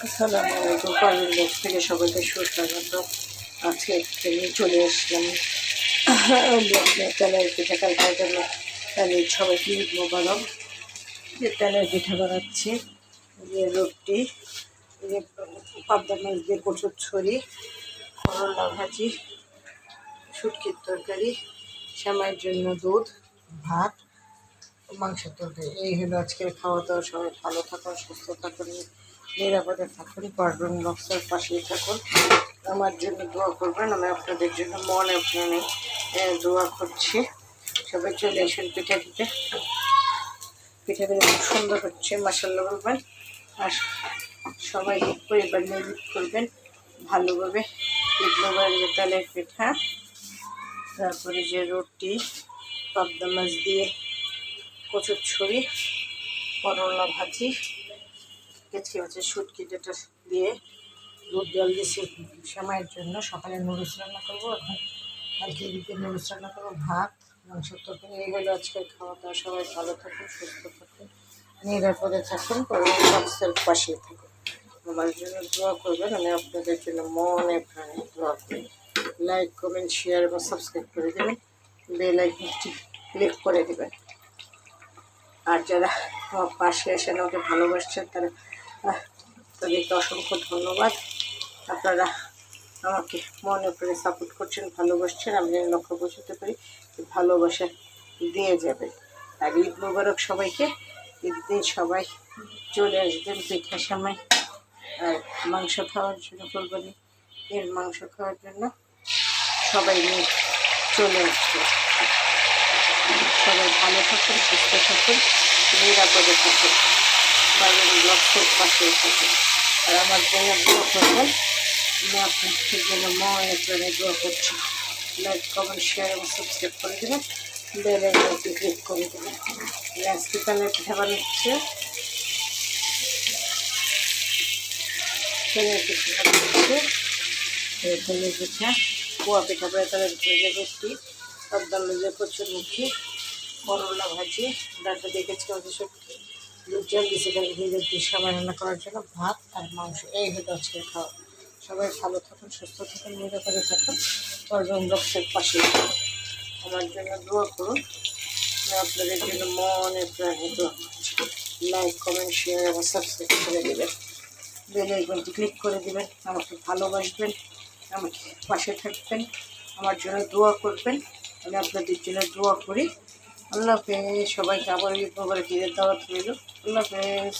আসসালামু আলাইকুম। পারভিন বক্স থেকে সবাইকে সুস্বাগত। আজকে নিয়ে চলে আসলাম তেলের পিঠা খাওয়ার জন্য। তাহলে সবাইকে ঈদ মোবারক। যে তেলের পিঠা বানাচ্ছি, যে রুটি, যে পাবদা মাছ দিয়ে কচুর ছড়ি, করলা ভাজি, শুটকির তরকারি, সেমাইয়ের জন্য দুধ, ভাত, মাংসের তরকারি। এই হলো আজকের খাওয়া দাওয়া। সবাই ভালো থাকুন, সুস্থ থাকুন, নিরাপদে থাকুন। পারভিন বক্সের পাশেই থাকুন। আমার জন্য দোয়া করবেন। আমি আপনাদের জন্য মনে প্রাণে দোয়া করছি। সবাই চলে আসুন পিঠা দিতে। পিঠাগুলো খুব সুন্দর হচ্ছে, মাশাআল্লাহ বলবেন। আর সবাই পরিবার নিয়ে ঈদ করবেন ভালোভাবে। ঈদ মোবারক। তেলের পিঠা, তারপরে যে রুটি, পাবদা মাছ দিয়ে কচুর ছড়ি, করলা ভাজি, কেচকি মাছের শুটকি যেটা দিয়ে দুধ জল দিয়েছি সেমাইয়ের জন্য। সকালে নুডলস রান্না করবো, এখন কালকে দিকে নুডলস রান্না করবো, ভাত, মাংসের তরকারি। এই হলো আজকের খাওয়া দাওয়া। সবাই ভালো থাকুন, সুস্থ থাকুন, নিরাপদে থাকুন, বক্সের পাশে থাকুন। আমার জন্য দোয়া করবেন। আমি আপনাদের জন্য মনে প্রাণে দোয়া করি। লাইক, কমেন্ট, শেয়ার এবং সাবস্ক্রাইব করে দেবেন। বেল আইকনটি ক্লিক করে দেবেন। আর যারা আমার পাশে এসে আমাকে ভালোবাসছেন তাদেরকে অসংখ্য ধন্যবাদ। আপনারা আমাকে মনে করে সাপোর্ট করছেন, ভালোবাসছেন। আমি যেন লক্ষ্য পৌঁছতে পারি, ভালোবাসা দিয়ে যাবে। আর ঈদ মোবারক সবাইকে। ঈদ দিন সবাই চলে আসবেন পিঠা সেমাই আর মাংস খাওয়ার জন্য, কোরবানি এর মাংস খাওয়ার জন্য সবাই নিয়ে চলে আসবে। সবাই ভালো থাকুন, সুস্থ থাকুন, নিরাপদে থাকুন, পারভিন ব্লগসের পাশে থাকুন। আর আমার জন্য দোয়া করবেন। আমি আপনাদের জন্য মনে প্রাণে দোয়া করছি। লাইক, কমেন্ট, শেয়ার এবং সাবস্ক্রাইব করে দেবেন। বেল আইকনটি ক্লিক করে দেবেন। আজকে তেলের পিঠা বানাচ্ছে, তেলের পিঠা বানাচ্ছে, তেলের পিঠা, পোয়া পিঠা করে তেলের পিঠা, যে রুটি, পাবদা মাছের কচুরমুখী, করলা ভাজি, ডাটা দিয়ে কেচকি মাছের শুটকি, দুধ জল দিয়েছি দিয়ে সবাই রান্না করার জন্য, ভাত আর মাংস। এই হলো আজকে খাওয়া। সবাই ভালো থাকুন, সুস্থ থাকুন, নিরাপদে থাকুন, পারভিন বক্সের পাশে থাকুন। আমার জন্য দোয়া করুন। আমি আপনাদের জন্য মনে প্রাণে দোয়া করছি। লাইক, কমেন্ট, শেয়ার এবং সাবস্ক্রাইব করে দেবেন। বেল আইকনটি ক্লিক করে দেবেন। আমাকে ভালোবাসবেন, আমাকে পাশে থাকবেন, আমার জন্য দোয়া করবেন। আমি আপনাদের জন্য দোয়া করি। আল্লাহ হাফেজ। সবাইকে আবার ঈদ মোবারক, ঈদের দাওয়াত রইল। আল্লাহ হাফেজ।